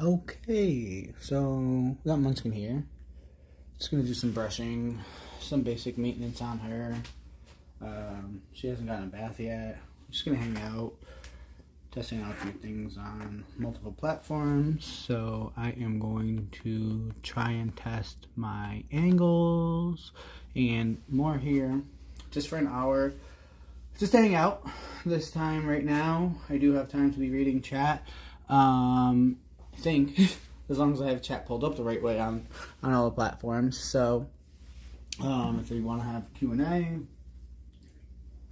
Okay, so we got Munchkin here. Just gonna do some brushing, some basic maintenance on her. She hasn't gotten a bath yet. I'm just gonna hang out, testing out a few things on multiple platforms. So I am going to try and test my angles and more here, just for an hour. Just to hang out this time right now. I do have time to be reading chat. I think, as long as I have chat pulled up the right way on all the platforms. So, if you want to have Q&A,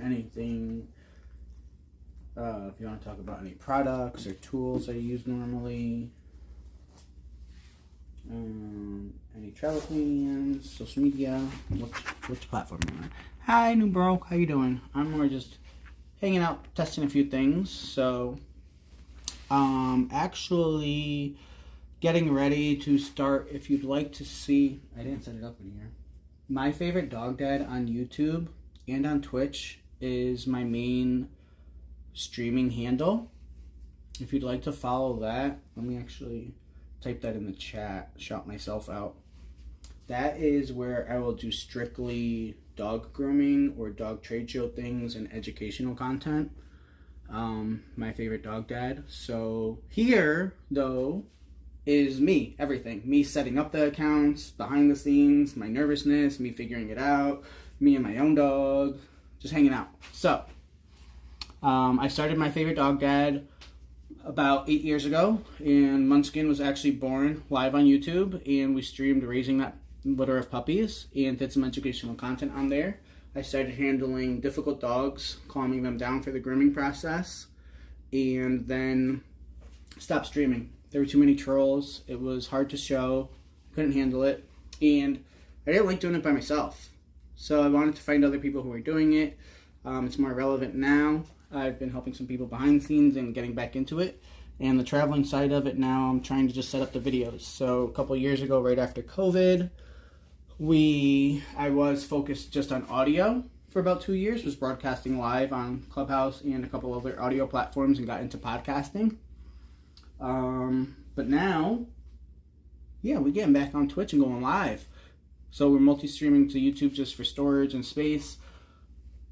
anything, if you want to talk about any products or tools I use normally, any travel plans, social media, which platform am I on? Hi, new bro, how you doing? I'm more just hanging out, testing a few things. So, actually getting ready to start. If you'd like to see, I didn't set it up in here. My favorite dog dad on YouTube and on Twitch is my main streaming handle. If you'd like to follow that, let me actually type that in the chat, shout myself out. That is where I will do strictly dog grooming or dog trade show things and educational content. My favorite dog dad. So here, though, is me, everything. Me setting up the accounts, behind the scenes, my nervousness, me figuring it out, me and my own dog, just hanging out. So, I started my favorite dog dad about 8 years ago, and Munchkin was actually born live on YouTube, and we streamed raising that litter of puppies and did some educational content on there. I started handling difficult dogs, calming them down for the grooming process, and then stopped streaming. There were too many trolls. It was hard to show. Couldn't handle it. And I didn't like doing it by myself. So I wanted to find other people who were doing it. It's more relevant now. I've been helping some people behind the scenes and getting back into it. And the traveling side of it now, I'm trying to just set up the videos. So a couple years ago, right after COVID, I was focused just on audio for about 2 years, was broadcasting live on Clubhouse and a couple other audio platforms and got into podcasting. But now, yeah, we're getting back on Twitch and going live. So we're multi-streaming to YouTube just for storage and space.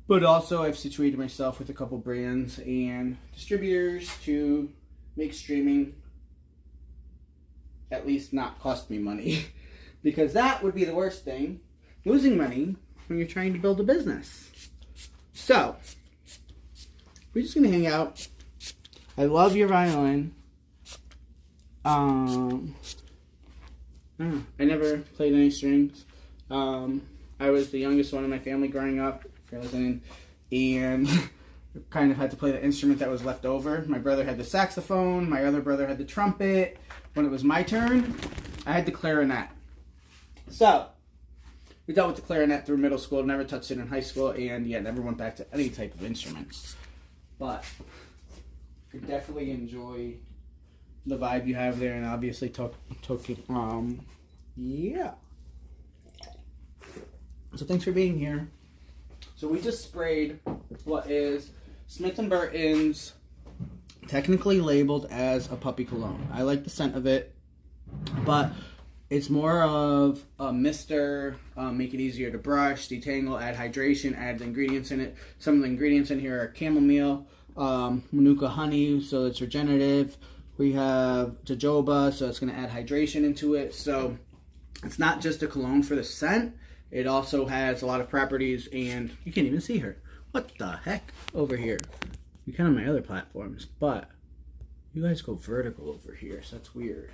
But also I've situated myself with a couple brands and distributors to make streaming at least not cost me money. Because that would be the worst thing, losing money when you're trying to build a business. So, we're just going to hang out. I love your violin. I never played any strings. I was the youngest one in my family growing up, and kind of had to play the instrument that was left over. My brother had the saxophone, my other brother had the trumpet. When it was my turn, I had the clarinet. So, we dealt with the clarinet through middle school, never touched it in high school, and yeah, never went back to any type of instruments. But I definitely enjoy the vibe you have there, and obviously yeah. So thanks for being here. So we just sprayed what is Smith & Burton's, technically labeled as a puppy cologne. I like the scent of it, but it's more of a mister, make it easier to brush, detangle, add hydration, add the ingredients in it. Some of the ingredients in here are chamomile, manuka honey, so it's regenerative. We have jojoba, so it's going to add hydration into it. So it's not just a cologne for the scent. It also has a lot of properties, and you can't even see her. What the heck over here? You can on my other platforms, but you guys go vertical over here, so that's weird.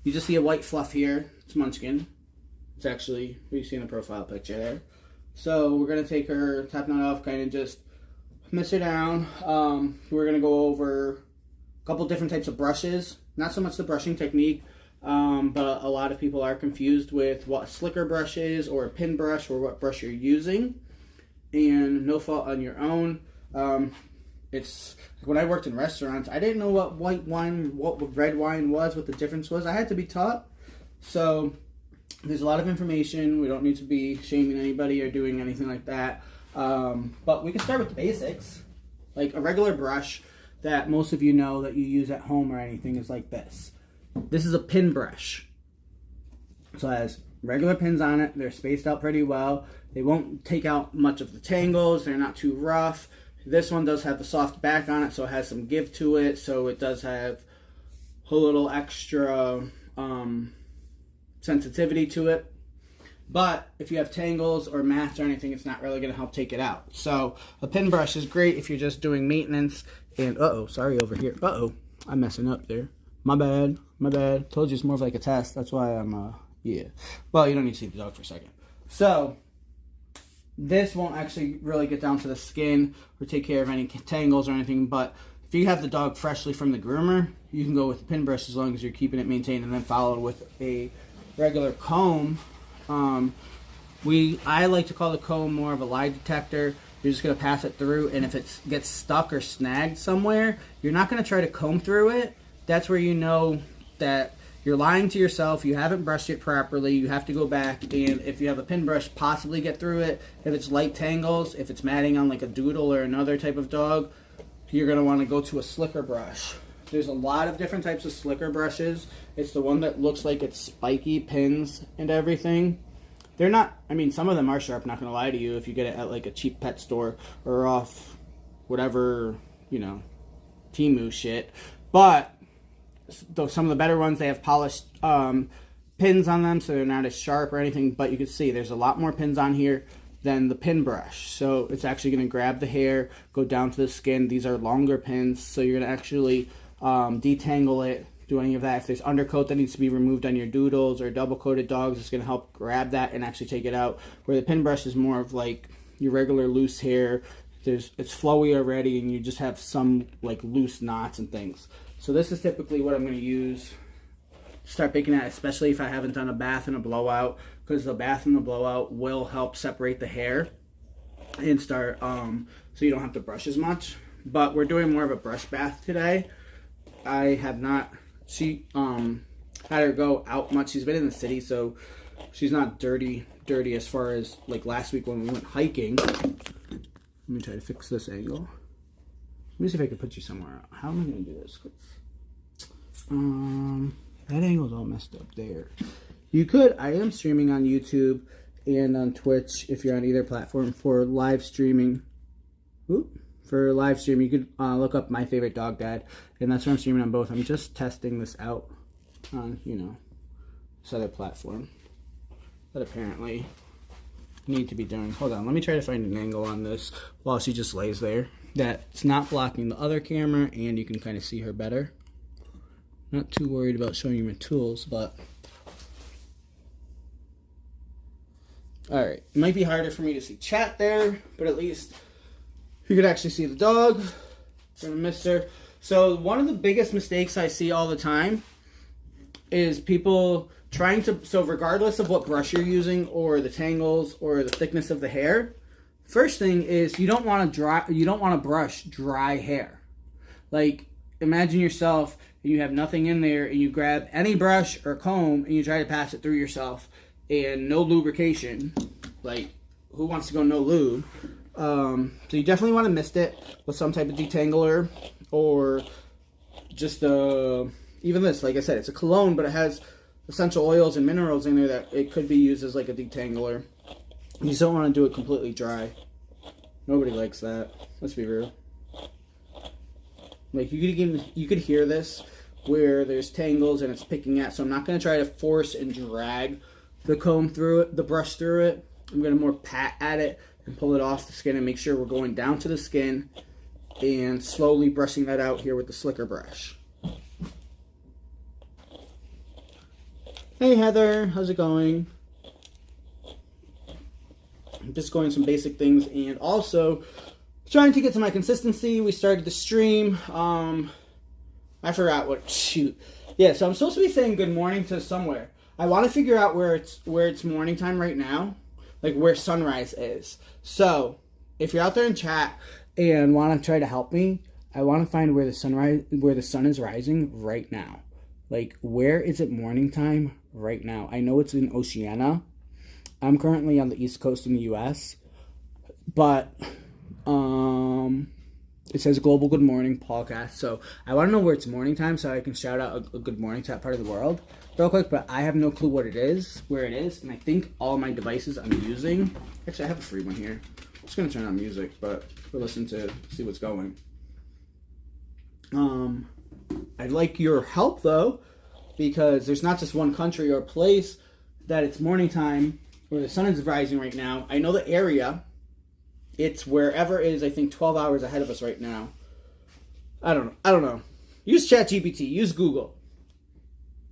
You just see a white fluff here. It's Munchkin. It's actually what you see in the profile picture there. So we're going to take her top knot off, kind of just mist her down. We're going to go over a couple different types of brushes. Not so much the brushing technique, but a lot of people are confused with what a slicker brush is, or a pin brush, or what brush you're using. And no fault on your own. It's when I worked in restaurants, I didn't know what white wine, what red wine was, what the difference was. I had to be taught. So there's a lot of information. We don't need to be shaming anybody or doing anything like that. But we can start with the basics. Like a regular brush that most of you know that you use at home or anything is like this. This is a pin brush. So it has regular pins on it. They're spaced out pretty well. They won't take out much of the tangles. They're not too rough. This one does have the soft back on it, so it has some give to it. So it does have a little extra sensitivity to it. But if you have tangles or mats or anything, it's not really going to help take it out. So a pin brush is great if you're just doing maintenance. And sorry over here. I'm messing up there. My bad. Told you it's more of like a test. That's why I'm yeah. Well, you don't need to see the dog for a second. So this won't actually really get down to the skin or take care of any tangles or anything. But if you have the dog freshly from the groomer, you can go with the pin brush as long as you're keeping it maintained, and then follow it with a regular comb. I like to call the comb more of a lie detector. You're just going to pass it through, and if it gets stuck or snagged somewhere, you're not going to try to comb through it. That's where you know that you're lying to yourself. You haven't brushed it properly. You have to go back, and if you have a pin brush, possibly get through it. If it's light tangles, if it's matting on like a doodle or another type of dog, you're going to want to go to a slicker brush. There's a lot of different types of slicker brushes. It's the one that looks like it's spiky pins and everything. They're not, I mean, some of them are sharp, not going to lie to you, if you get it at like a cheap pet store or off whatever, you know, Temu shit. But though some of the better ones, they have polished pins on them, so they're not as sharp or anything. But you can see there's a lot more pins on here than the pin brush. So it's actually going to grab the hair, go down to the skin. These are longer pins, so you're going to actually detangle it, do any of that. If there's undercoat that needs to be removed on your doodles or double coated dogs, it's going to help grab that and actually take it out. Where the pin brush is more of like your regular loose hair. It's flowy already, and you just have some like loose knots and things. So this is typically what I'm going to use. Start picking at, especially if I haven't done a bath and a blowout, because the bath and the blowout will help separate the hair and start so you don't have to brush as much. But we're doing more of a brush bath today. I have not had her go out much. She's been in the city, so she's not dirty as far as like last week when we went hiking. Let me try to fix this angle. Let me see if I can put you somewhere. How am I going to do this? That angle's all messed up there. You could, I am streaming on YouTube and on Twitch if you're on either platform for live streaming. For live stream, you could look up My Favorite Dog Dad, and that's where I'm streaming on both. I'm just testing this out on, you know, this other platform that apparently need to be doing. Hold on, let me try to find an angle on this while she just lays there that's not blocking the other camera, and you can kind of see her better. Not too worried about showing you my tools, but alright, it might be harder for me to see chat there, but at least you could actually see the dog. Gonna miss her. So one of the biggest mistakes I see all the time is people trying to, so regardless of what brush you're using or the tangles or the thickness of the hair, first thing is you don't want to brush dry hair. Like, imagine yourself, you have nothing in there, and you grab any brush or comb and you try to pass it through yourself, and no lubrication. Like, who wants to go no lube? So you definitely want to mist it with some type of detangler, or just even this, like I said, it's a cologne, but it has essential oils and minerals in there that it could be used as like a detangler. You just don't want to do it completely dry. Nobody likes that. Let's be real. Like, you could hear this where there's tangles and it's picking at, so I'm not going to try to force and drag the comb through it, the brush through it. I'm going to more pat at it and pull it off the skin and make sure we're going down to the skin and slowly brushing that out here with the slicker brush. Hey Heather, how's it going? I'm just going some basic things, and also trying to get to my consistency. We started the stream. I forgot what, shoot. Yeah, so I'm supposed to be saying good morning to somewhere. I want to figure out where it's morning time right now, like where sunrise is. So if you're out there in chat and want to try to help me, I want to find where the sun is rising right now. Like, where is it morning time right now? I know it's in Oceania. I'm currently on the East Coast in the U.S., but It says Global Good Morning Pawcast. So I want to know where it's morning time so I can shout out a good morning to that part of the world real quick. But I have no clue what it is, where it is. And I think all my devices I'm using... Actually, I have a free one here. I'm just going to turn on music, but we'll listen to see what's going. I'd like your help, though, because there's not just one country or place that it's morning time where the sun is rising right now. I know the area. It's wherever it is, I think, 12 hours ahead of us right now. I don't know. Use ChatGPT. Use Google.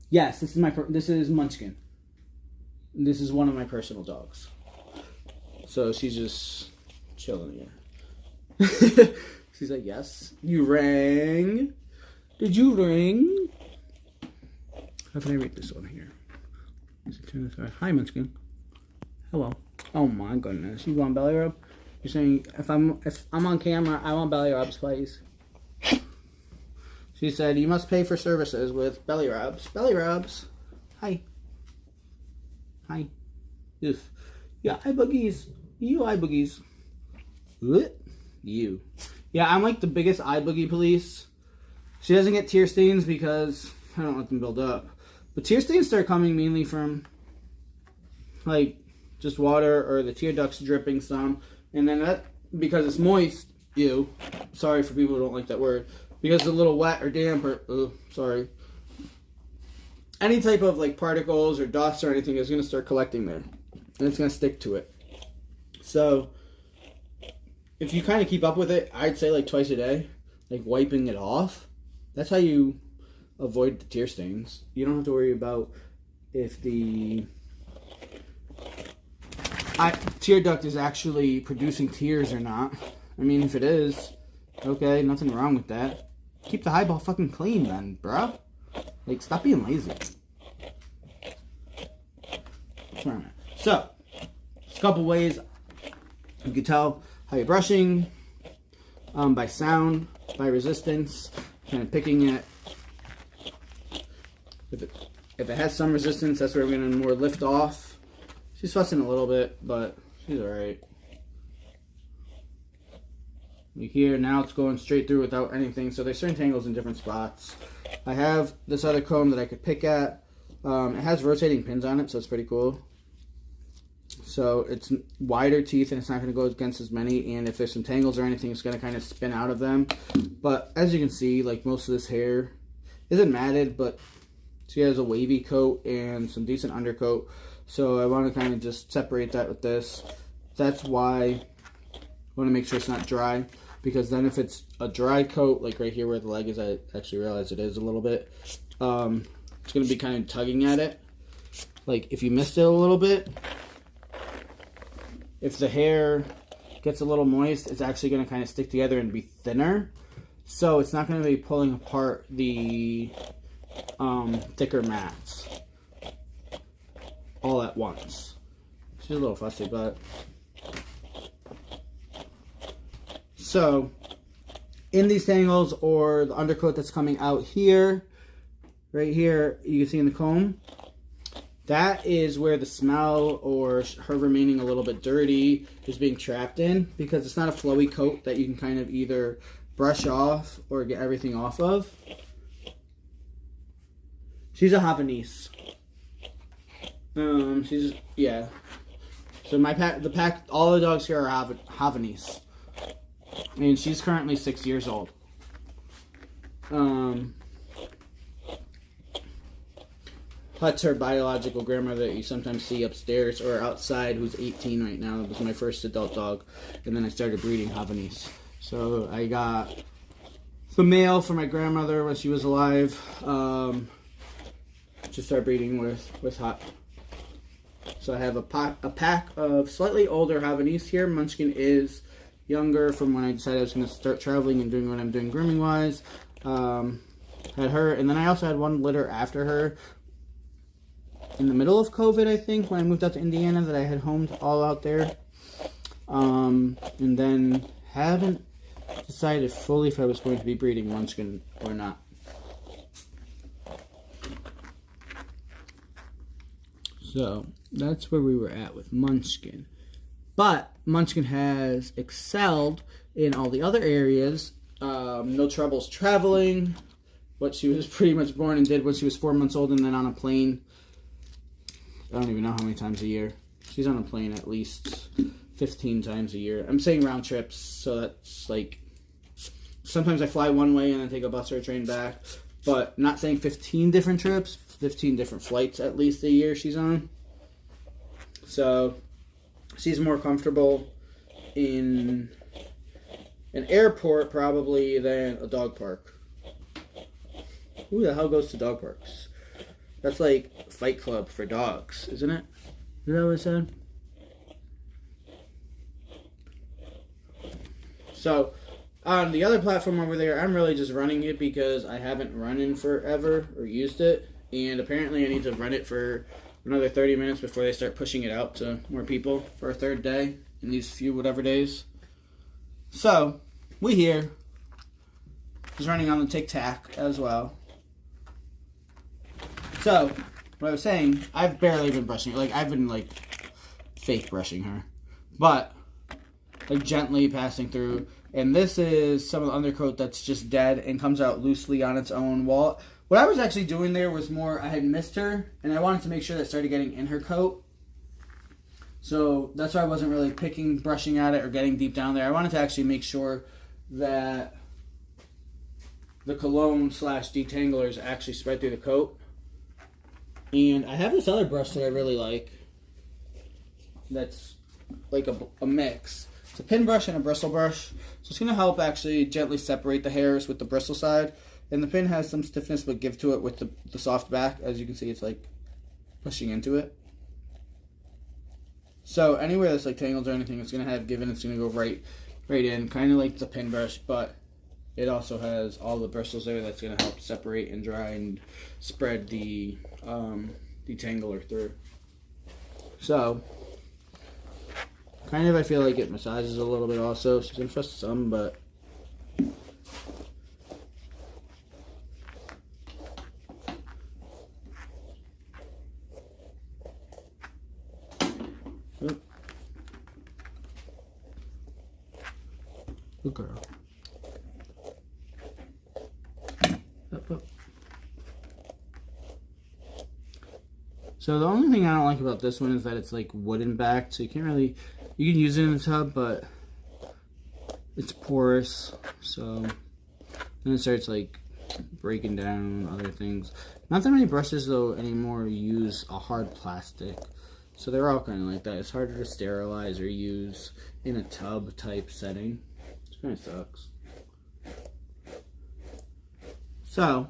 Yes, this is Munchkin. This is one of my personal dogs. So she's just chilling here. She's like, yes. You rang. Did you ring? How can I read this one here? Hi, Munchkin. Hello. Oh my goodness. You want belly rub? You're saying if I'm on camera, I want belly rubs, please. She said you must pay for services with belly rubs. Belly rubs. Hi. Hi. Yes. Yeah, eye boogies. You eye boogies. What? You. Yeah, I'm like the biggest eye boogie police. She doesn't get tear stains because I don't let them build up. But tear stains start coming mainly from like just water or the tear ducts dripping some. And then that, because it's moist, ew. Sorry for people who don't like that word. Because it's a little wet or damp or, sorry. Any type of like particles or dust or anything is going to start collecting there. And it's going to stick to it. So, if you kind of keep up with it, I'd say like twice a day. Like wiping it off. That's how you avoid the tear stains. You don't have to worry about if the tear duct is actually producing tears or not. I mean, if it is, okay, nothing wrong with that. Keep the highball fucking clean then, bruh. Like, stop being lazy. That's where I'm at. So, there's a couple ways you can tell how you're brushing. By sound, by resistance, kind of picking it. If it has some resistance, that's where we're going to more lift off. She's fussing a little bit, but she's alright. You hear now it's going straight through without anything, so there's certain tangles in different spots. I have this other comb that I could pick at. It has rotating pins on it, so it's pretty cool. So it's wider teeth and it's not going to go against as many, and if there's some tangles or anything, it's going to kind of spin out of them. But as you can see, like most of this hair isn't matted, but she has a wavy coat and some decent undercoat. So I want to kind of just separate that with this. That's why I want to make sure it's not dry. Because then if it's a dry coat, like right here where the leg is, I actually realize it is a little bit. It's going to be kind of tugging at it. Like if you missed it a little bit, if the hair gets a little moist, it's actually going to kind of stick together and be thinner. So it's not going to be pulling apart the thicker mats all at once. She's a little fussy, but... So, in these tangles or the undercoat that's coming out here, right here, you can see in the comb, that is where the smell or her remaining a little bit dirty is being trapped in, because it's not a flowy coat that you can kind of either brush off or get everything off of. She's a Havanese. Yeah. So all the dogs here are Havanese. And she's currently 6 years old. Hut's her biological grandmother that you sometimes see upstairs or outside, who's 18 right now. It was my first adult dog. And then I started breeding Havanese. So I got the male for my grandmother when she was alive. To start breeding with Hut. So I have a pack of slightly older Havanese here. Munchkin is younger from when I decided I was going to start traveling and doing what I'm doing grooming wise. Had her, and then I also had one litter after her in the middle of COVID, I think, when I moved out to Indiana, that I had homed all out there. And then haven't decided fully if I was going to be breeding Munchkin or not. So that's where we were at with Munchkin. But Munchkin has excelled in all the other areas no troubles traveling, what she was pretty much born and did when she was 4 months old, and then on a plane. I don't even know how many times a year. She's on a plane at least 15 times a year. I'm saying round trips, so that's like, sometimes I fly one way and then take a bus or a train back, but not saying 15 different trips, 15 different flights at least a year she's on. So she's more comfortable in an airport probably than a dog park. Who the hell goes to dog parks? That's like Fight Club for dogs, isn't it? Is that what it said? So, on the other platform over there, I'm really just running it because I haven't run in forever or used it. And apparently I need to run it for another 30 minutes before they start pushing it out to more people for a third day in these few whatever days. So, we here. He's running on the Tic Tac as well. So, what I was saying, I've barely been brushing her. Like, I've been, like, fake brushing her. But, like, gently passing through. And this is some of the undercoat that's just dead and comes out loosely on its own. Well, what I was actually doing there was more, I had missed her, and I wanted to make sure that it started getting in her coat. So, that's why I wasn't really brushing at it, or getting deep down there. I wanted to actually make sure that the cologne / detanglers actually spread through the coat. And I have this other brush that I really like. That's like a mix. It's a pin brush and a bristle brush. So it's going to help actually gently separate the hairs with the bristle side. And the pin has some stiffness but give to it with the soft back. As you can see, it's like pushing into it. So anywhere that's like tangled or anything, it's going to have given. It's going to go right in, kind of like the pin brush, but it also has all the bristles there that's going to help separate and dry and spread the detangler through. So, kind of I feel like it massages a little bit also. She's going to trust some, but good girl. Up. So the only thing I don't like about this one is that it's like wooden backed, so you can't really, you can use it in the tub, but it's porous, so then it starts like breaking down other things. Not that many brushes though anymore use a hard plastic, so they're all kind of like that. It's harder to sterilize or use in a tub type setting. It kind of sucks. So,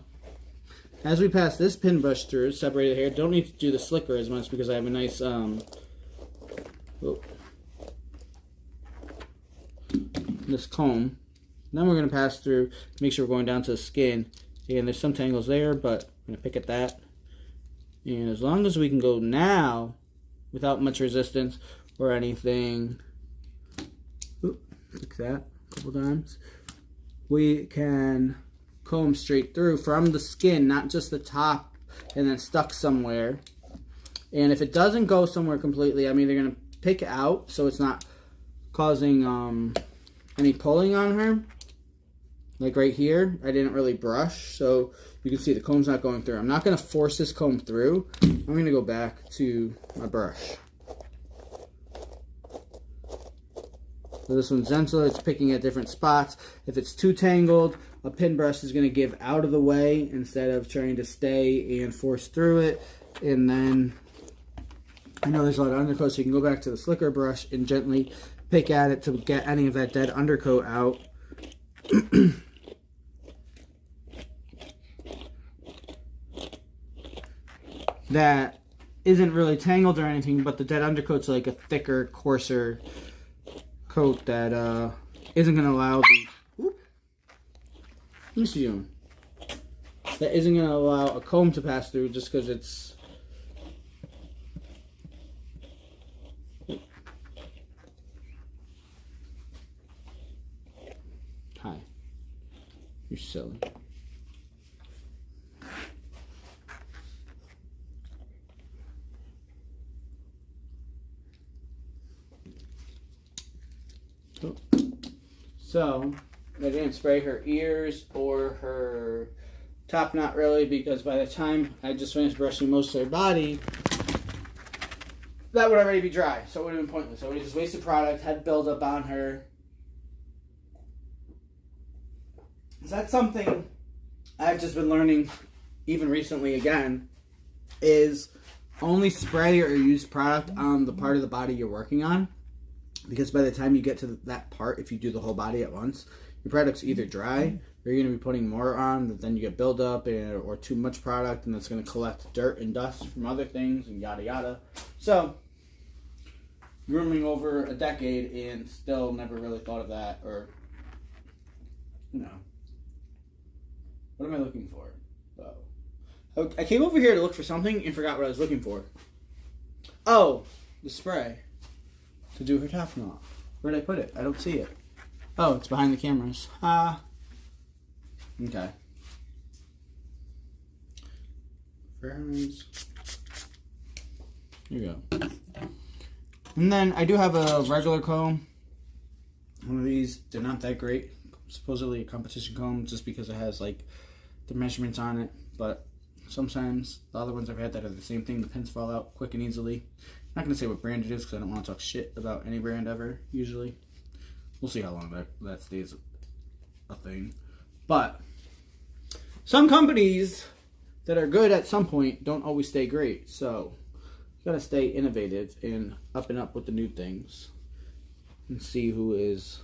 as we pass this pin brush through, separate the hair, don't need to do the slicker as much because I have a nice, this comb. Then we're going to pass through, make sure we're going down to the skin. Again, there's some tangles there, but I'm going to pick at that. And as long as we can go now, without much resistance or anything, like that a couple times, we can comb straight through from the skin, not just the top and then stuck somewhere. And if it doesn't go somewhere completely, I'm either going to pick it out so it's not causing any pulling on her. Like right here, I didn't really brush, so you can see the comb's not going through. I'm not going to force this comb through. I'm going to go back to my brush. So this one's gentle, it's picking at different spots. If it's too tangled, a pin brush is going to give out of the way instead of trying to stay and force through it. And then, I know there's a lot of undercoat, so you can go back to the slicker brush and gently pick at it to get any of that dead undercoat out. That isn't really tangled or anything, but the dead undercoat's like a thicker, coarser coat that isn't going to allow the that isn't going to allow a comb to pass through just because it's hi, you're silly. So, I didn't spray her ears or her top, not really, because by the time I just finished brushing most of her body, that would already be dry, so it would have been pointless. I would have just wasted product, had buildup on her. So that's something I've just been learning even recently again, is only spray or use product on the part of the body you're working on. Because by the time you get to that part, if you do the whole body at once, your product's either dry or you're going to be putting more on, but then you get buildup or too much product, and that's going to collect dirt and dust from other things and yada yada. So, grooming over a decade and still never really thought of that, or, you know, what am I looking for? Oh. I came over here to look for something and forgot what I was looking for. Oh, the spray to do her top knot. Where'd I put it? I don't see it. Oh, it's behind the cameras. Okay. Friends. Here you go. And then I do have a regular comb. One of these, they're not that great. Supposedly a competition comb just because it has like the measurements on it. But sometimes the other ones I've had that are the same thing. The pins fall out quick and easily. I'm not going to say what brand it is because I don't want to talk shit about any brand ever, usually. We'll see how long that stays a thing. But some companies that are good at some point don't always stay great. So you got to stay innovative and up with the new things. And see who is,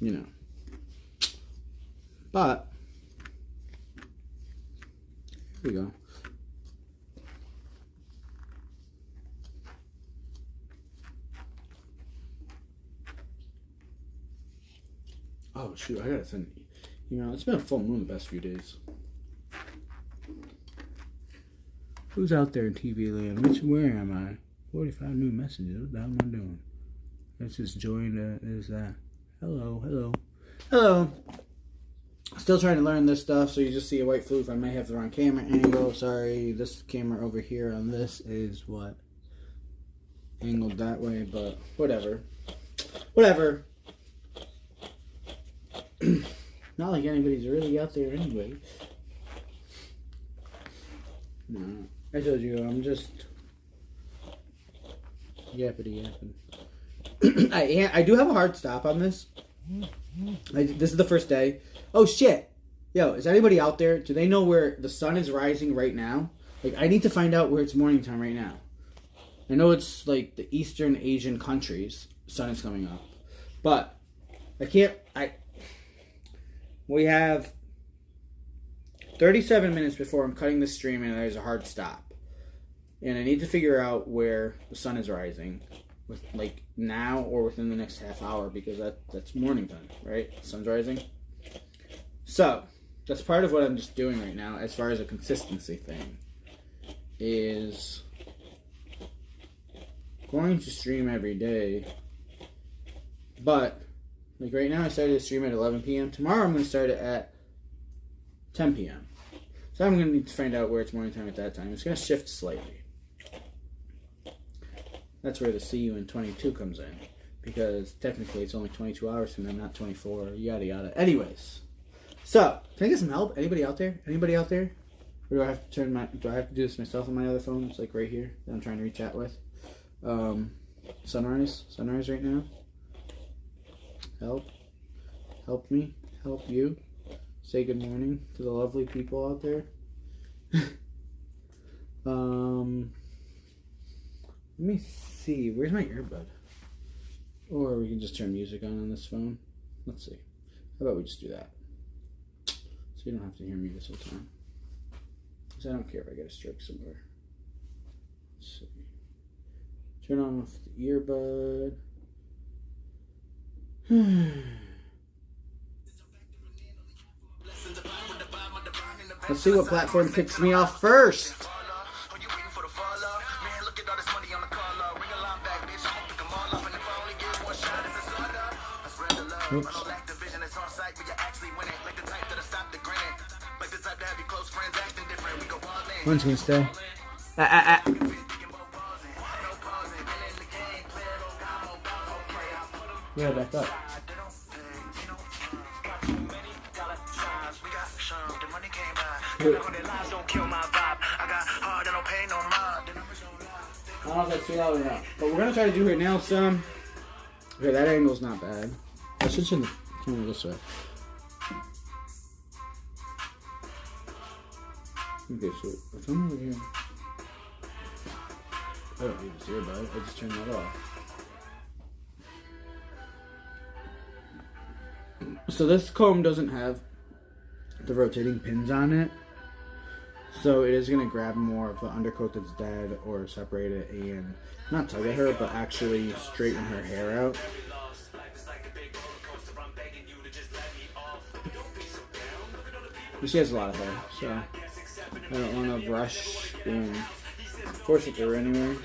you know. But here we go. Oh shoot, I gotta send it. You know, it's been a full moon the past few days. Who's out there in TV land? Where am I? 45 new messages. What the hell am I doing? Let's just join is that. Hello. Still trying to learn this stuff, so you just see a white floof. I might have the wrong camera angle. Sorry, this camera over here on this is what? Angled that way, but whatever. Not like anybody's really out there anyway. No, I told you, I'm just yapping. I do have a hard stop on this. This is the first day. Oh shit! Yo, is anybody out there? Do they know where the sun is rising right now? Like, I need to find out where it's morning time right now. I know it's like the Eastern Asian countries, sun is coming up, but we have 37 minutes before I'm cutting the stream and there's a hard stop. And I need to figure out where the sun is rising, with like now or within the next half hour, because that's morning time, right? The sun's rising. So, that's part of what I'm just doing right now as far as a consistency thing. Is going to stream every day. But like right now, I started to stream at 11 p.m. Tomorrow, I'm going to start it at 10 p.m. So I'm going to need to find out where it's morning time at that time. It's going to shift slightly. That's where the CUin22 comes in. Because technically it's only 22 hours from them, not 24, yada yada. Anyways. So, can I get some help? Anybody out there? Or do I have to do this myself on my other phone? It's like right here that I'm trying to reach out with. Sunrise right now. Help me, help you. Say good morning to the lovely people out there. Let me see, where's my earbud? Or we can just turn music on this phone. Let's see. How about we just do that? So you don't have to hear me this whole time. Because I don't care if I get a strike somewhere. Let's see. Turn off the earbud. Let's see what platform picks me off first. Oops. One's gonna stay. Yeah, back up. I don't know if that's too loud or not, but we're gonna try to do her nails some. Okay, that angle's not bad. I should turn it this way. Okay, so if I'm over here, I don't need this earbud. I just turned that off. So this comb doesn't have the rotating pins on it, so it is going to grab more of the undercoat that's dead or separate it and not tug at her, but actually straighten her hair out. But she has a lot of hair, so I don't want to brush and force it through anywhere.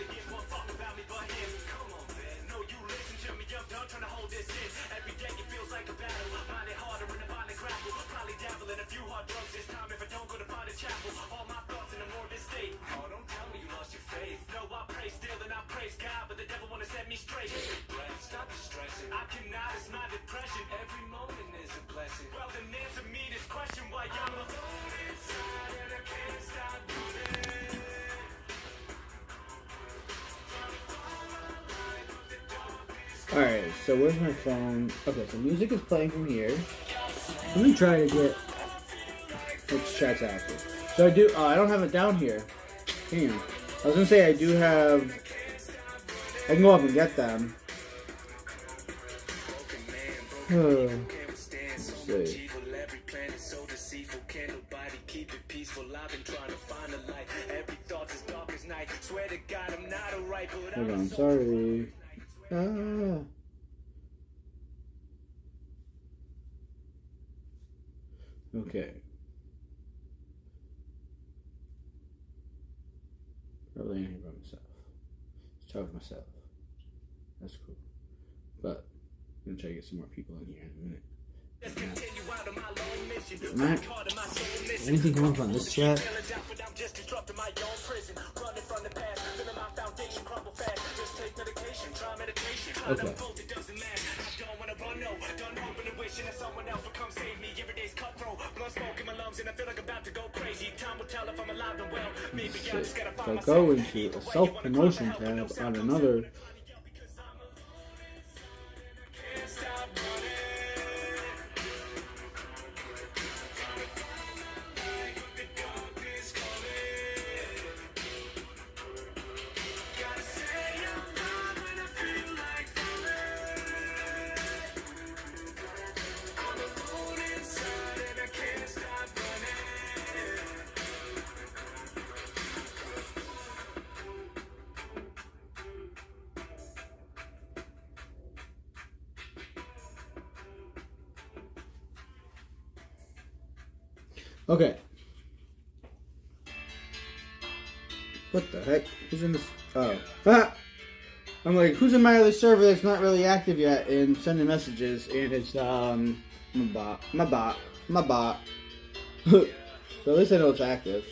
Alright, so where's my phone? Okay, so music is playing from here. Let me try to get which chat's active. So I do, I don't have it down here. Damn. I was gonna say I do have, I can go up and get them. Let's see. Hold on, sorry. Okay. Probably in here by myself. Let's talk with myself. That's cool. But I'm gonna try to get some more people in here in a minute. Matt, anything come up on this chat? Okay. So go into a self-promotion tab on another. Okay. What the heck? Who's in this? Oh. Ah! I'm like, who's in my other server that's not really active yet and sending messages? And it's, my bot. So at least I know it's active.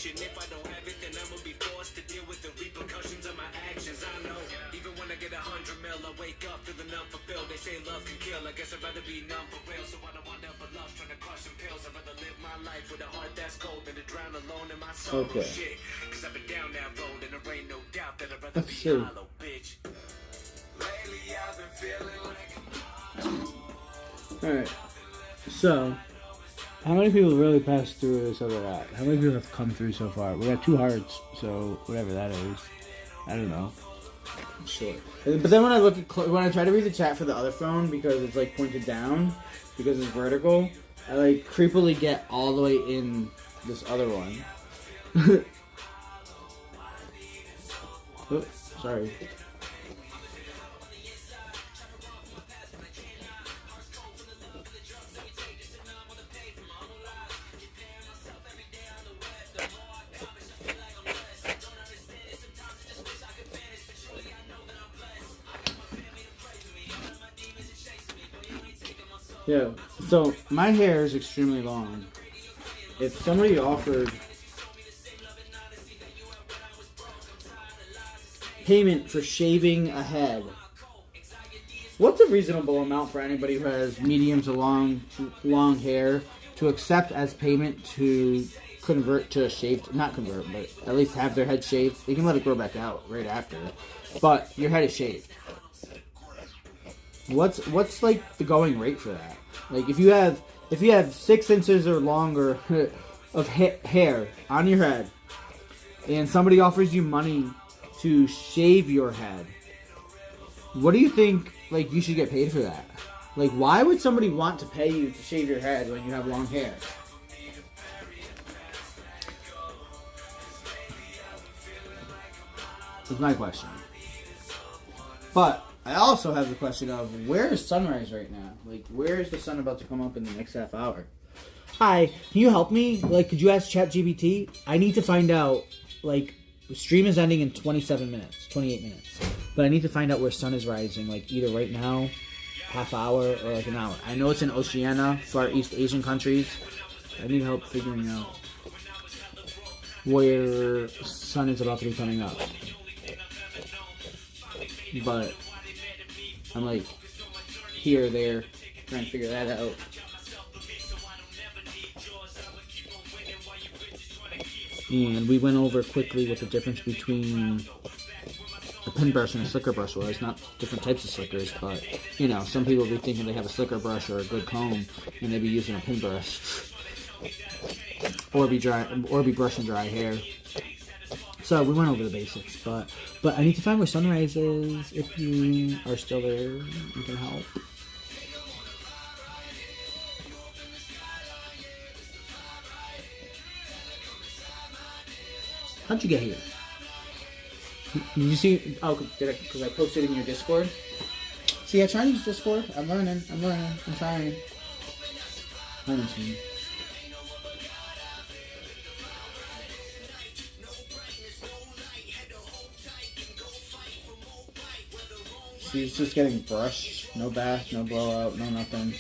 If I don't have it, then I'm gonna be forced to deal with the repercussions of my actions. I know, even when I get 100 mil, I wake up feeling unfulfilled. They say love can kill, I guess I'd rather be numb for real. So I don't want nothing but love trying to crush some pills. I'd rather live my life with a heart that's cold than to drown alone in my soul. Okay. Shit, cause I've been down that road and there ain't no doubt that I'd rather be hollow, bitch. Lately I've been feeling like alright, so How many people really passed through this other app? How many people have come through so far? We got 2 hearts, so whatever that is. I don't know. Sure. But then when I look at when I try to read the chat for the other phone because it's like pointed down because it's vertical, I like creepily get all the way in this other one. Oops, sorry. Yeah, so my hair is extremely long. If somebody offered payment for shaving a head, what's a reasonable amount for anybody who has medium to long hair to accept as payment to convert to a shaved, not convert, but at least have their head shaved? They can let it grow back out right after, but your head is shaved. What's like the going rate for that? Like if you have 6 inches or longer of hair on your head, and somebody offers you money to shave your head, what do you think? Like you should get paid for that? Like why would somebody want to pay you to shave your head when you have long hair? That's my question. But I also have the question of where is sunrise right now? Like, where is the sun about to come up in the next half hour? Hi, can you help me? Like, could you ask ChatGPT? I need to find out, like, the stream is ending in 28 minutes. But I need to find out where sun is rising, like, either right now, half hour, or like an hour. I know it's in Oceania, Far East Asian countries. I need help figuring out where sun is about to be coming up. But I'm like here or there trying to figure that out. And we went over quickly what the difference between a pin brush and a slicker brush was. Not different types of slickers, but you know, some people be thinking they have a slicker brush or a good comb and they be using a pin brush. Or be brushing dry hair. So we went over the basics, but I need to find where sunrise is. If you are still there, you can help. How'd you get here? Did you see? Oh, because I posted in your Discord. See, I try to use Discord. I'm learning. I'm trying. She's just getting brushed. No bath, no blowout, no nothing.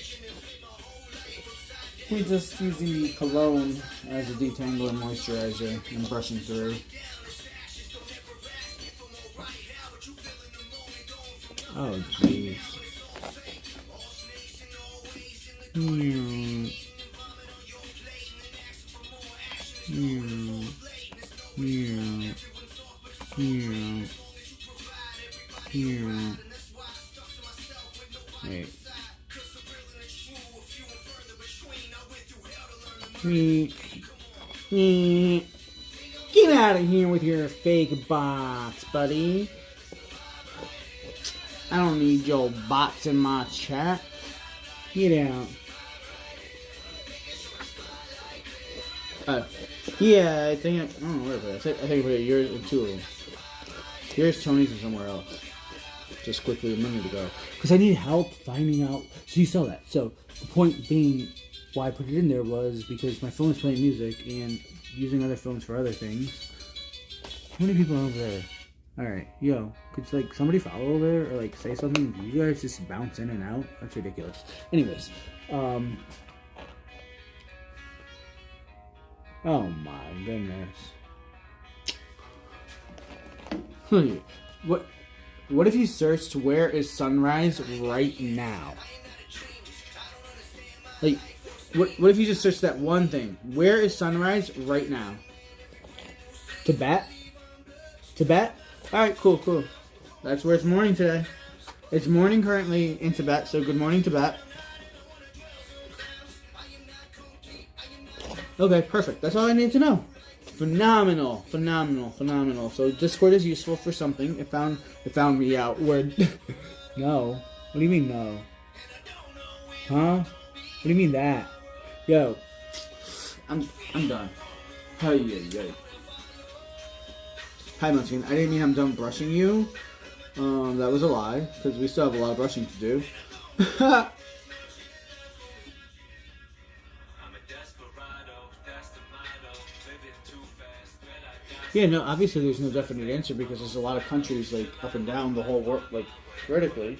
We just using the cologne as a detangler and moisturizer and brushing through. Oh, jeez. Get out of here with your fake bots, buddy. I don't need your bots in my chat. Get out. Yeah, I think I don't know where it is. I think I put yours and 2 of them. Yours, Tony's, or somewhere else. Just quickly a minute ago. Because I need help finding out. So you saw that. So the point being why I put it in there was because my phone is playing music and using other phones for other things. How many people are over there? Alright, yo, could like somebody follow over there or like say something? You guys just bounce in and out? That's ridiculous. Anyways, oh my goodness. What if you searched where is sunrise right now? Like, what if you just searched that one thing? Where is sunrise right now? Tibet? Alright, cool. That's where it's morning today. It's morning currently in Tibet, so good morning, Tibet. Okay, perfect. That's all I need to know. Phenomenal, phenomenal, phenomenal. So Discord is useful for something. It found me out where. No. What do you mean no? Huh? What do you mean that? Yo, I'm done. Hey. Hi, Munchkin. I didn't mean I'm done brushing you. That was a lie because we still have a lot of brushing to do. Yeah, no, obviously there's no definite answer because there's a lot of countries like up and down the whole world, like vertically.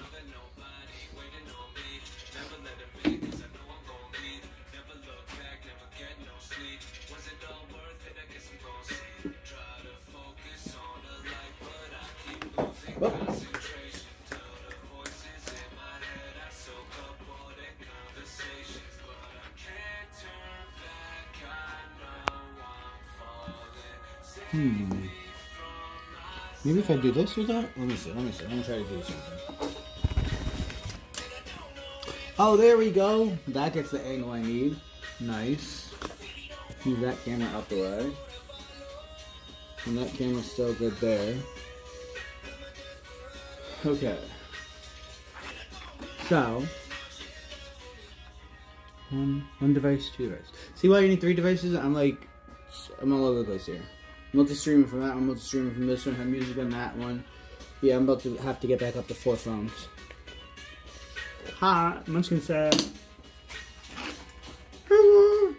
Well. Maybe if I do this with that? Let me see. Let me try to do something. Oh, there we go. That gets the angle I need. Nice. Move that camera out the way. And that camera's still good there. Okay. So. One device, 2 devices. See why you need 3 devices? I'm all over the place here. I'm multi-streaming from that one, multi-streaming from this one, have music on that one. Yeah, I'm about to have to get back up to 4 phones. Hi, Munchkin said. Hello.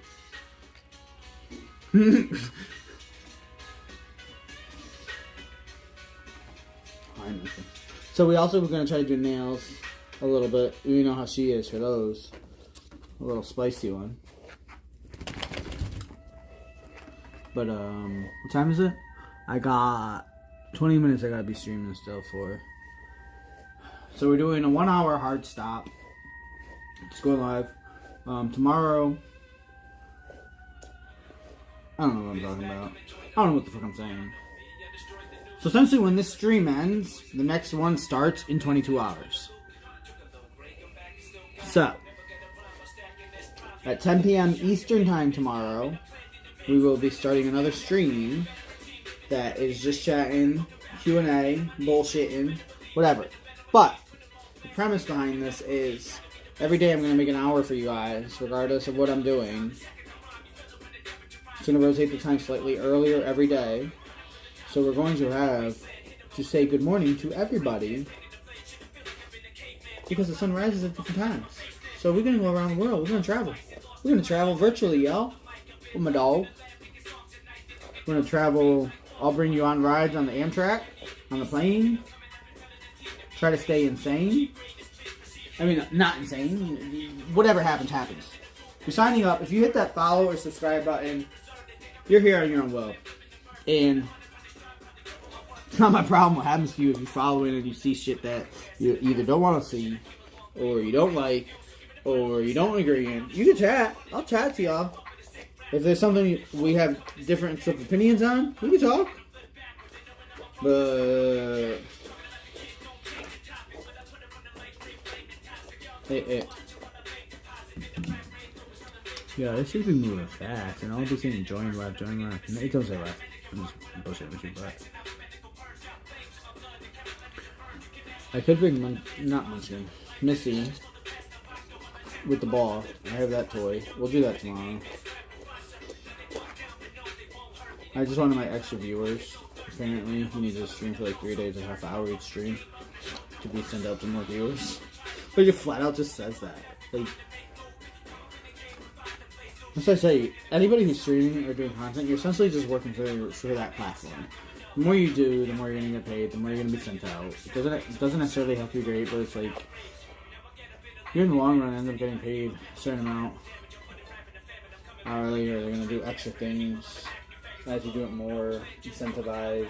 Hi, Munchkin. So we also were going to try to do nails a little bit. You know how she is for those. A little spicy one. But, what time is it? I got 20 minutes I gotta be streaming still for. So we're doing a 1 hour hard stop. It's going live. Tomorrow, I don't know what I'm talking about. I don't know what the fuck I'm saying. So essentially when this stream ends, the next one starts in 22 hours. So, at 10 p.m. Eastern time tomorrow, we will be starting another stream that is just chatting, Q&A, bullshitting, whatever. But the premise behind this is every day I'm going to make an hour for you guys, regardless of what I'm doing. It's going to rotate the time slightly earlier every day. So we're going to have to say good morning to everybody because the sun rises at different times. So we're going to go around the world. We're going to travel. We're going to travel virtually, y'all. With my dog. We're going to travel. I'll bring you on rides on the Amtrak, on the plane. Try to stay insane. I mean, not insane. Whatever happens, happens. You're signing up. If you hit that follow or subscribe button, you're here on your own will. And it's not my problem what happens to you if you're following and you see shit that you either don't want to see, or you don't like, or you don't agree in. You can chat. I'll chat to y'all. If there's something we have different opinions on, we can talk. But hey. Yeah, this should be moving fast, and I'll be saying join left. It doesn't say left. I'm just bullshitting with you, but I could bring Missy with the ball. I have that toy. We'll do that tomorrow. I just wanted my extra viewers. Apparently, we need to stream for like 3 days, a half hour each stream to be sent out to more viewers. But it flat out just says that. Like, as I say, anybody who's streaming or doing content, you're essentially just working for that platform. The more you do, the more you're gonna get paid, the more you're gonna be sent out. It doesn't necessarily have to be great, but it's like you in the long run end up getting paid a certain amount hourly, or they're gonna do extra things as you do it more, incentivize.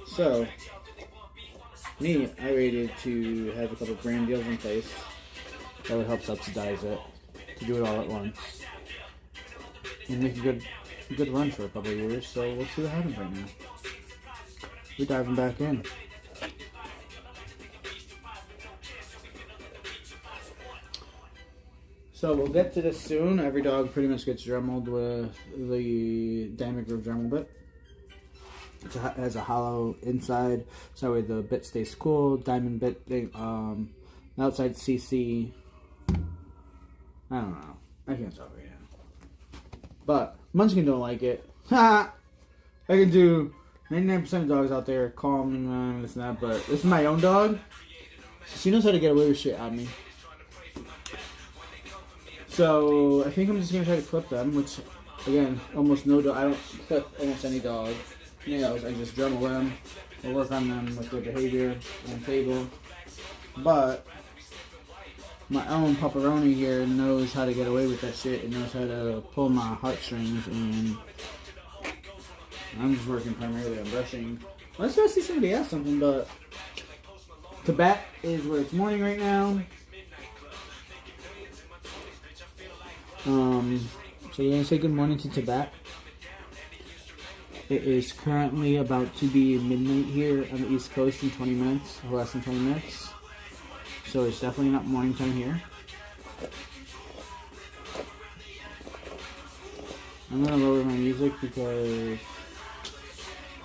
So, me, I waited to have a couple brand deals in place that would help subsidize it, to do it all at once, and make a good run for a couple of years. So we'll see what happens right now. We're diving back in. So we'll get to this soon. Every dog pretty much gets Dremeled with the Diamond Groove Dremel bit. It has a hollow inside, so that way the bit stays cool. Diamond bit, outside CC. I don't know. I can't talk right now. But Munchkin don't like it. Ha! I can do 99% of dogs out there calm and this and that, but this is my own dog. She knows how to get away with shit on me. So I think I'm just gonna try to clip them, which again, almost no dog. I don't clip almost any dog nails. I just Dremel them. I'll work on them with their behavior on table. But my own pepperoni here knows how to get away with that shit and knows how to pull my heartstrings, and I'm just working primarily on brushing. Let's try to see somebody ask something, but Tibet is where it's morning right now. So we're gonna say good morning to Tibet. It is currently about to be midnight here on the East Coast in 20 minutes, or less than 20 minutes. So it's definitely not morning time here. I'm gonna lower my music because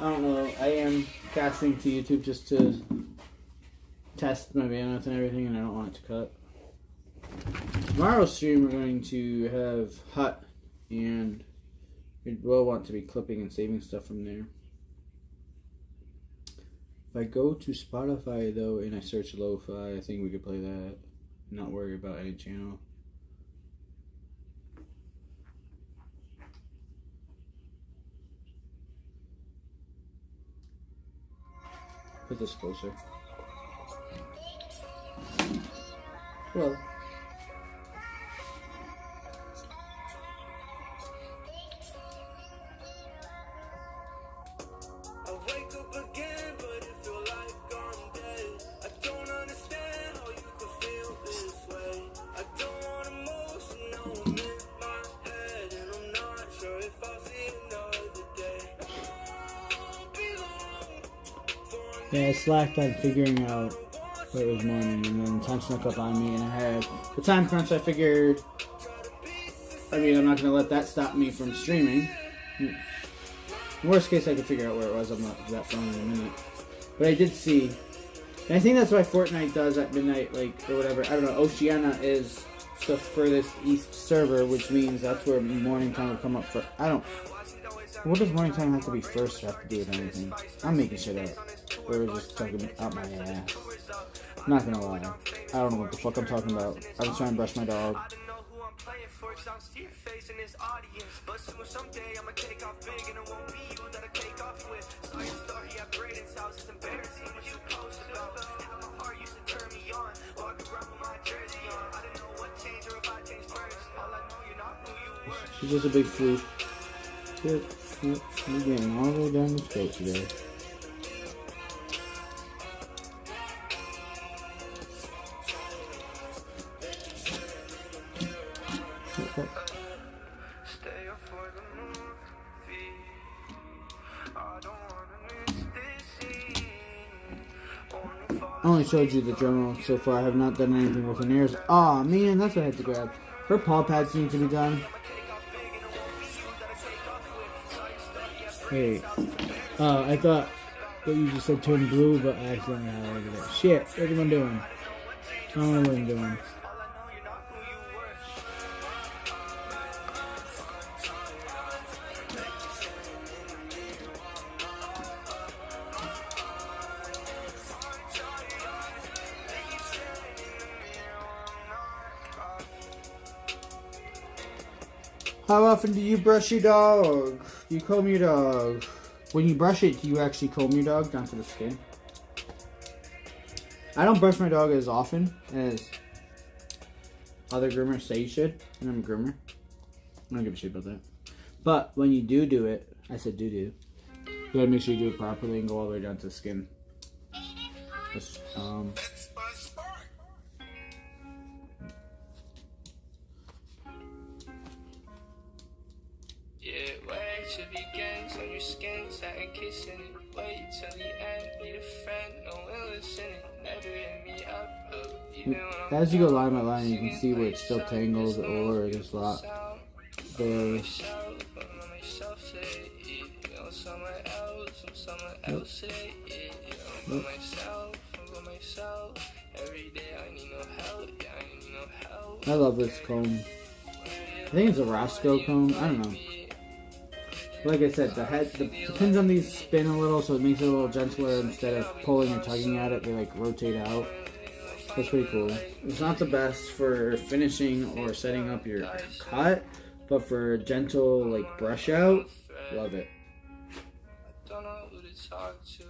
I don't know. I am casting to YouTube just to test my bandwidth and everything, and I don't want it to cut. Tomorrow's stream we're going to have Hut, and we will want to be clipping and saving stuff from there. If I go to Spotify though and I search lo-fi, I think we could play that. Not worry about any channel. Put this closer. Well. Yeah, I slacked on figuring out what it was morning, and then time snuck up on me, and I had the time crunch. I figured, I mean, I'm not going to let that stop me from streaming. Worst case, I could figure out where it was. I'm not that phone in a minute. But I did see, and I think that's why Fortnite does at midnight, like, or whatever. I don't know. Oceania is the furthest east server, which means that's where morning time will come up for. I don't. What does morning time have to be first or have to do with anything? I'm making shit up. Or just talking out my ass. I'm not gonna lie. I don't know what the fuck I'm talking about. I was trying to brush my dog. She's just a big fluke. You're getting all the way down the throat today. I only showed you the Dremel so far. I have not done anything with her ears. Aw, man, that's what I had to grab. Her paw pads need to be done. Hey, I thought that you just said turn blue, but I accidentally highlighted it. Shit, what am I doing? I don't know what I'm doing. How often do you brush your dog? Do you comb your dog? When you brush it, do you actually comb your dog down to the skin? I don't brush my dog as often as other groomers say you should, and I'm a groomer. I don't give a shit about that. But when you do it, I said do, you gotta make sure you do it properly and go all the way down to the skin. Just, to begin, on your skin, satin kissing it. Wait till the end, need a friend, no one listening. Never hit me up, even when I'm As you go line by line, you can see where it's still tangled or there's a lot there. Somewhere else, I'm somewhere else today. I'm myself. Every day I need no help. Yeah, I need no help. I love this comb. I think it's a Roscoe comb. I don't know. Like I said, the pins on these spin a little, so it makes it a little gentler. Instead of pulling or tugging at it, they like rotate out. That's pretty cool. It's not the best for finishing or setting up your cut, but for gentle like brush out, love it. Don't know who to talk to.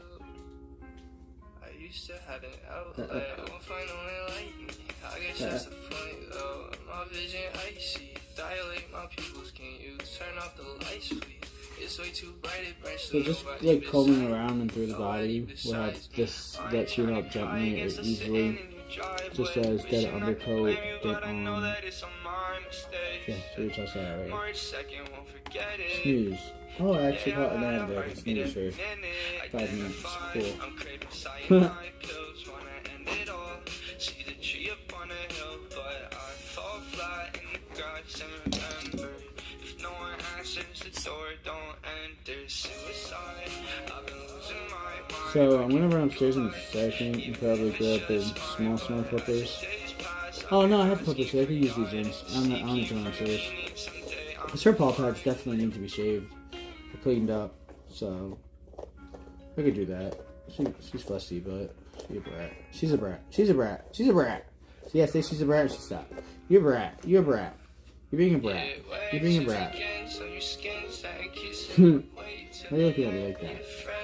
I used to have an outlet. I won't find no one like me. I guess that's the point though. My vision icy. Dilate my pupils. Can you turn off the lights, please? It's way too bright. It burns. So just like combing around and through the body will have this get chewed up gently or easily. Just as dead undercoat get on. Yeah, so we just that right. Snooze. Oh, I actually caught an ad there. Snooze for 5 minutes. Cool. So I'm gonna run upstairs in a second and probably grab the small clippers. Oh no, I have clippers, so I can use these ones. I'm not going upstairs. Because her paw pads definitely need to be shaved or cleaned up, so I could do that. She's fussy, but she's a brat. She's a brat. She's a brat. She's a brat. So yeah, say she's a brat and she stopped. You're a brat. You're a brat. You're being a brat. You're being a brat. Why are you looking at me like that?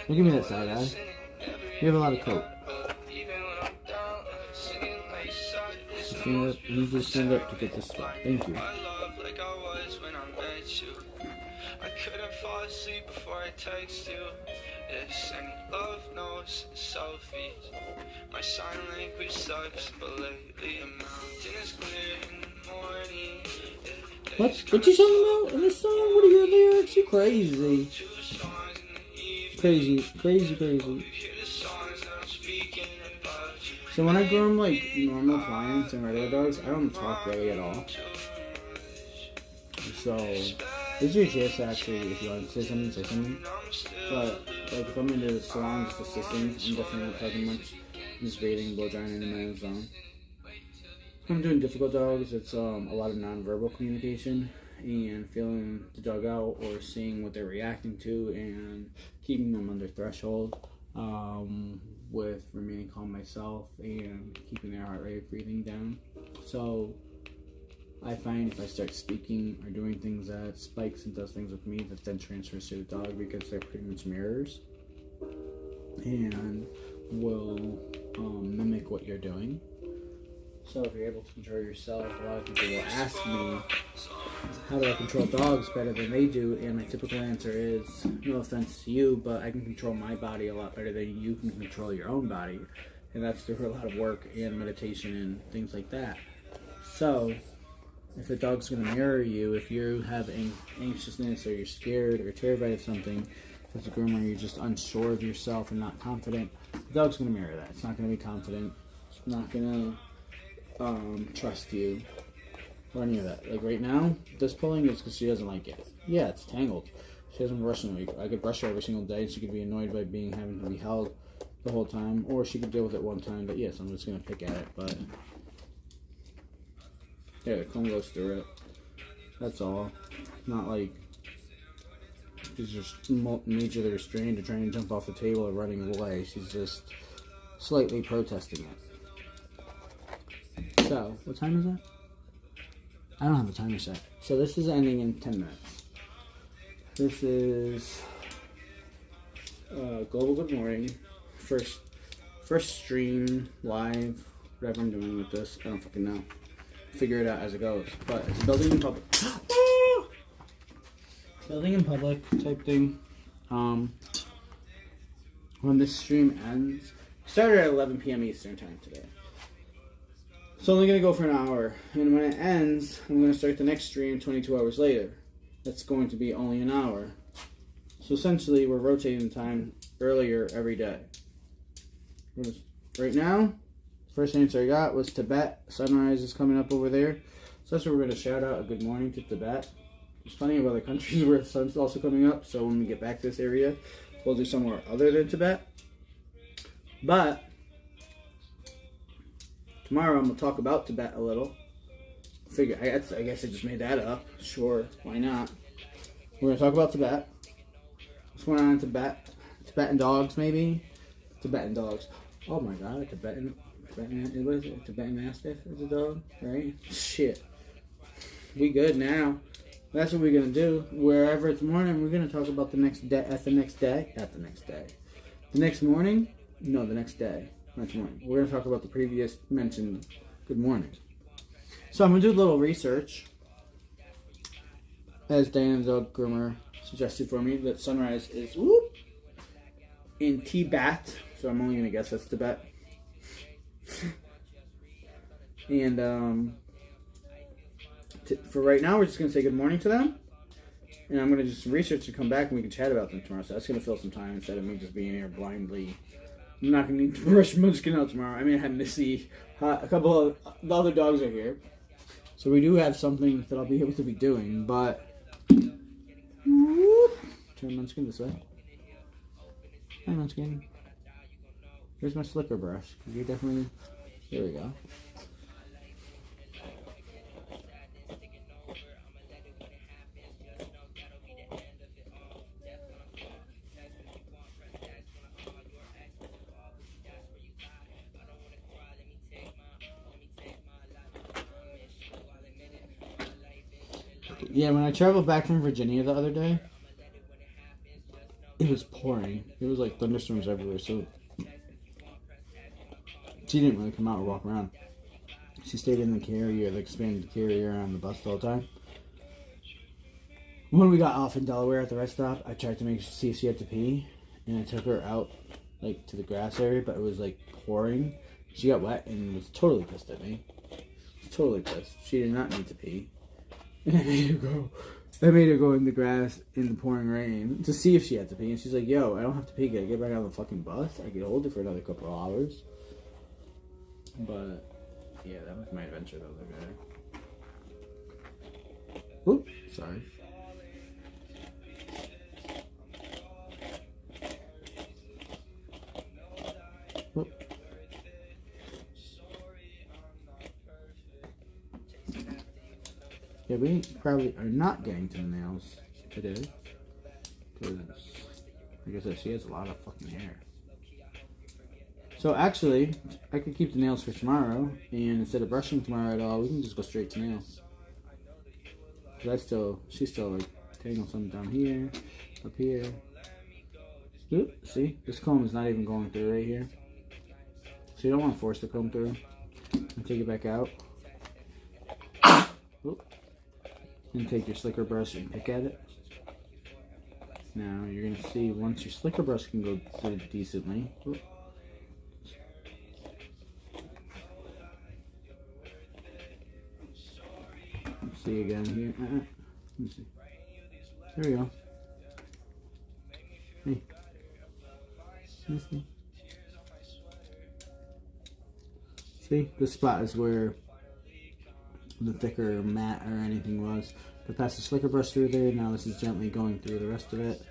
Don't give me that side eye. You have a lot of coat. You just stand up to get this spot. Thank you. I couldn't fall asleep before I text you. Yes, and love knows selfies. My sign language sucks, but lately a mountain is clear in the morning. What you talking about in this song? What are your lyrics? You crazy. Crazy. So when I groom like normal clients and regular dogs, I don't talk really at all. So this is your chance actually, if you want to say something. But like if I'm into the salon just assisting, I'm definitely not talking much. I'm just waiting, blow drying in my own zone. When I'm doing difficult dogs, it's a lot of nonverbal communication and feeling the dog out or seeing what they're reacting to and keeping them under threshold with remaining calm myself and keeping their heart rate, breathing down. So I find if I start speaking or doing things that spikes and does things with me, that then transfers to the dog because they're pretty much mirrors and will mimic what you're doing. So if you're able to control yourself, a lot of people will ask me, how do I control dogs better than they do? And my typical answer is, no offense to you, but I can control my body a lot better than you can control your own body. And that's through a lot of work and meditation and things like that. So if a dog's going to mirror you, if you have anxiousness or you're scared or terrified of something, as a groomer you're just unsure of yourself and not confident, the dog's going to mirror that. It's not going to be confident. It's not going to trust you or any of that. Like right now, this pulling is because she doesn't like it. Yeah, it's tangled. She doesn't brush in a week. I could brush her every single day and she could be annoyed by having to be held the whole time, or she could deal with it one time, but yes, I'm just going to pick at it. But yeah, the comb goes through it. That's all. Not like she's just majorly restrained or trying to jump off the table or running away. She's just slightly protesting it. So, what time is that? I don't have a timer set. So this is ending in 10 minutes. This is Global Good Morning. First stream, live, whatever I'm doing with this. I don't fucking know. Figure it out as it goes. But it's building in public. Building in public type thing. When this stream ends, started at 11 p.m. Eastern time today. It's only going to go for an hour, and when it ends, I'm going to start the next stream 22 hours later. that's going to be only an hour. So essentially, we're rotating the time earlier every day. Right now, first answer I got was Tibet. Sunrise is coming up over there. So that's where we're going to shout out a good morning to Tibet. There's plenty of other countries where the sun's also coming up. So when we get back to this area, we'll do somewhere other than Tibet. But tomorrow I'm going to talk about Tibet a little. I guess I just made that up. Sure, why not? We're going to talk about Tibet. What's going on in Tibet? Tibetan dogs, maybe? Tibetan dogs. Oh my god, Tibetan, what is it? Tibetan Mastiff is a dog, right? Shit. We good now. That's what we're going to do. Wherever it's morning, we're going to talk about the next day. The next morning? No, the next day. Next morning. We're going to talk about the previous mentioned good morning. So I'm going to do a little research. As Diana the dog groomer suggested for me, that sunrise is in Tibet. So I'm only going to guess that's Tibet. And for right now, we're just going to say good morning to them. And I'm going to just research and come back and we can chat about them tomorrow. So that's going to fill some time instead of me just being here blindly. I'm not going to need to brush Munchkin out tomorrow. I mean, I had Missy. A couple of the other dogs are here. So we do have something that I'll be able to be doing. But turn Munchkin this way. Hi, Munchkin. Here's my slicker brush. You definitely... There we go. Yeah, when I traveled back from Virginia the other day, it was pouring. It was like thunderstorms everywhere, so she didn't really come out or walk around. She stayed in the carrier, the expanded carrier on the bus all the time. When we got off in Delaware at the rest stop, I tried to see if she had to pee, and I took her out like to the grass area, but it was like pouring. She got wet and was totally pissed at me. Totally pissed. She did not need to pee. And I made her go in the grass in the pouring rain to see if she had to pee. And she's like, yo, I don't have to pee. Can I get back on the fucking bus? I could hold it for another couple of hours. But, yeah, that was my adventure the other day. Oop, sorry. Oop. Yeah, we probably are not getting to the nails today. Because, like I said, she has a lot of fucking hair. So actually, I could keep the nails for tomorrow. And instead of brushing tomorrow at all, we can just go straight to nails. Because she's still like tangled some down here, up here. Oop, see? This comb is not even going through right here. So you don't want to force the comb through. And take it back out. Oop. And take your slicker brush and pick at it. Now you're going to see once your slicker brush can go through decently. Oop. Let's see again here. Let me see. There we go. Hey. Let's see. See? This spot is where the thicker mat or anything was. I passed the slicker brush through there. Now this is gently going through the rest of it.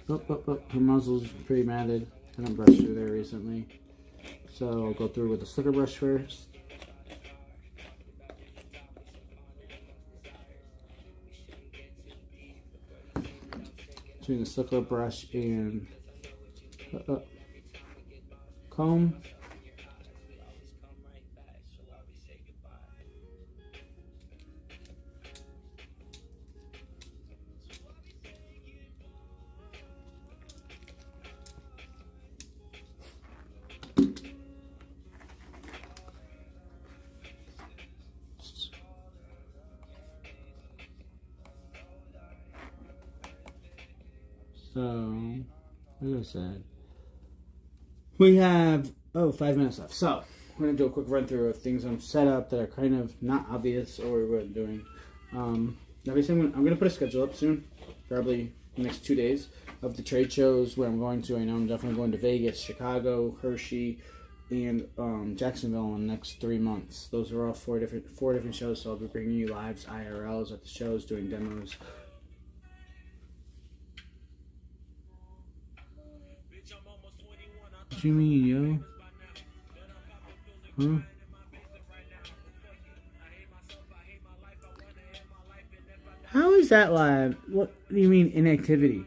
Her muzzle's pretty matted. I haven't brushed through there recently. So I'll go through with the slicker brush first. Between the slicker brush and comb. So, like I said, we have 5 minutes left. So I'm going to do a quick run through of things I'm set up that are kind of not obvious or what I'm doing. Obviously, I'm going to put a schedule up soon, probably the next 2 days, of the trade shows where I'm going to. I know I'm definitely going to Vegas, Chicago, Hershey, and Jacksonville in the next 3 months. Those are all four different shows, so I'll be bringing you lives, IRLs at the shows, doing demos. What you mean, yo? Huh? How is that live? What do you mean inactivity?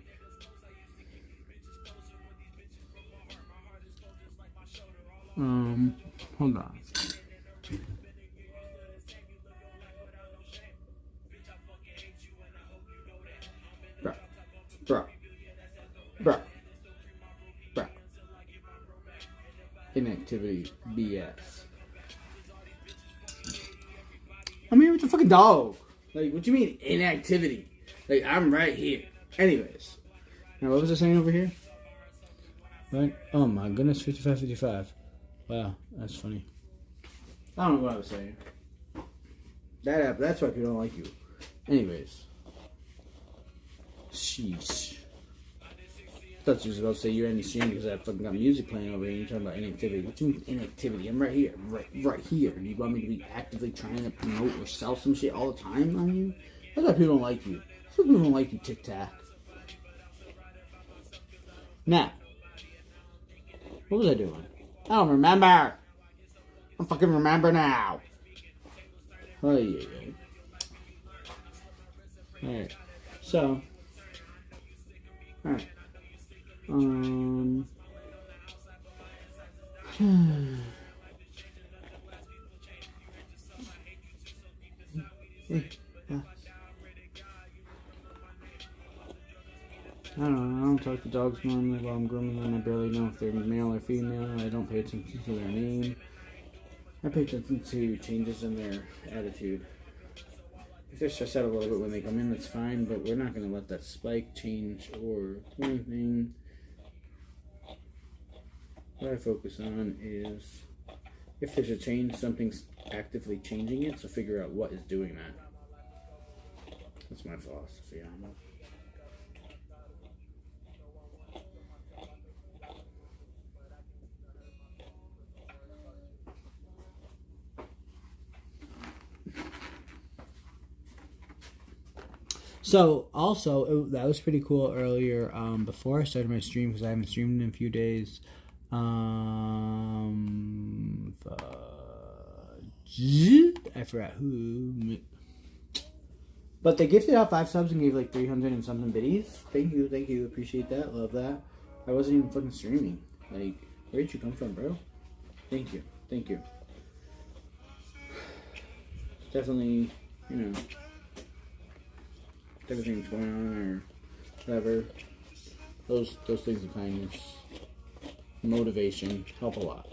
Hold on. Bruh. Inactivity BS. I'm here with the fucking dog. Like, what do you mean inactivity? Like, I'm right here. Anyways. Now, what was I saying over here? Right? Oh my goodness, 55. Wow, that's funny. I don't know what I was saying. That's why people don't like you. Anyways. Sheesh. I thought you was about to say you're in the stream because I fucking got music playing over here and you're talking about inactivity. What do you mean inactivity? I'm right here. Right here. Do you want me to be actively trying to promote or sell some shit all the time on you? That's why people don't like you. That's why people don't like you, Tic Tac. Now. What was I doing? I don't remember. I fucking remember now. Oh, yeah. Alright. So. Alright. I don't talk to dogs normally while I'm grooming them. I barely know if they're male or female. I don't pay attention to their name. I pay attention to changes in their attitude. If they're stressed out a little bit when they come in, that's fine, but we're not going to let that spike change or anything. What I focus on is if there's a change, something's actively changing it, so figure out what is doing that. That's my philosophy on it. So, also, that was pretty cool earlier, before I started my stream, because I haven't streamed in a few days. I forgot who. But they gifted out 5 subs and gave like 300 and something biddies. Thank you, appreciate that, love that. I wasn't even fucking streaming. Like, where'd you come from, bro? Thank you. Definitely, everything's going on or whatever. Those things of kindness, motivation help a lot.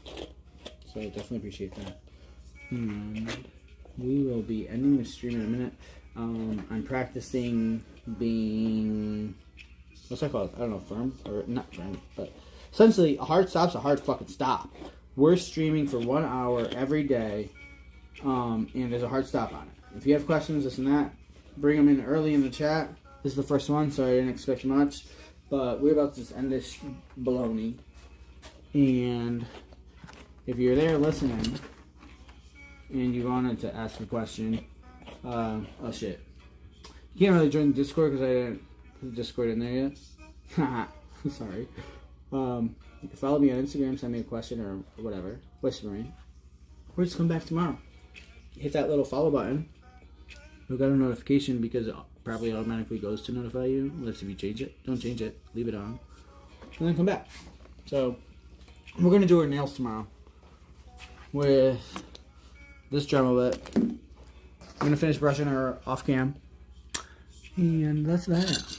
So I definitely appreciate that. We will be ending the stream in a minute. I'm practicing being, what's that called? I don't know, firm or not firm, but essentially a hard stop's a hard fucking stop. We're streaming for 1 hour every day, and there's a hard stop on it. If you have questions, this and that, bring them in early in the chat. This is the first one, so I didn't expect much. But we're about to just end this baloney. And if you're there listening and you wanted to ask a question, oh shit. You can't really join the Discord because I didn't put the Discord in there yet. Sorry. You can follow me on Instagram, send me a question or whatever, whispering. Or just come back tomorrow. Hit that little follow button. You'll get a notification because it probably automatically goes to notify you, unless if you change it. Don't change it. Leave it on. And then come back. So, we're going to do our nails tomorrow with this Dremel bit. I'm going to finish brushing her off cam. And that's that.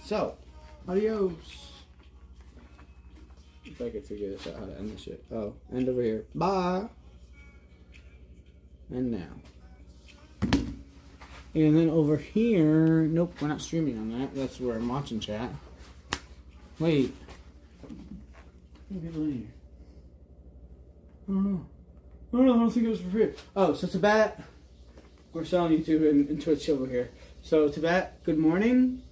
So, adios. If I could figure this out, how to end this shit. Oh, end over here. Bye. And now. And then over here, nope, we're not streaming on that. That's where I'm watching chat. Wait. How many people in here? don't know. I don't think it was for free. Oh, so Tibet, we're selling YouTube and Twitch over here. So Tibet, good morning.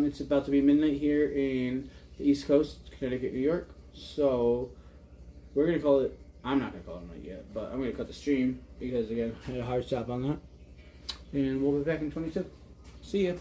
It's about to be midnight here in the East Coast, Connecticut, New York. So we're gonna call it. I'm not gonna call it night yet, but I'm gonna cut the stream because again I had a hard stop on that. And we'll be back in 22. See ya.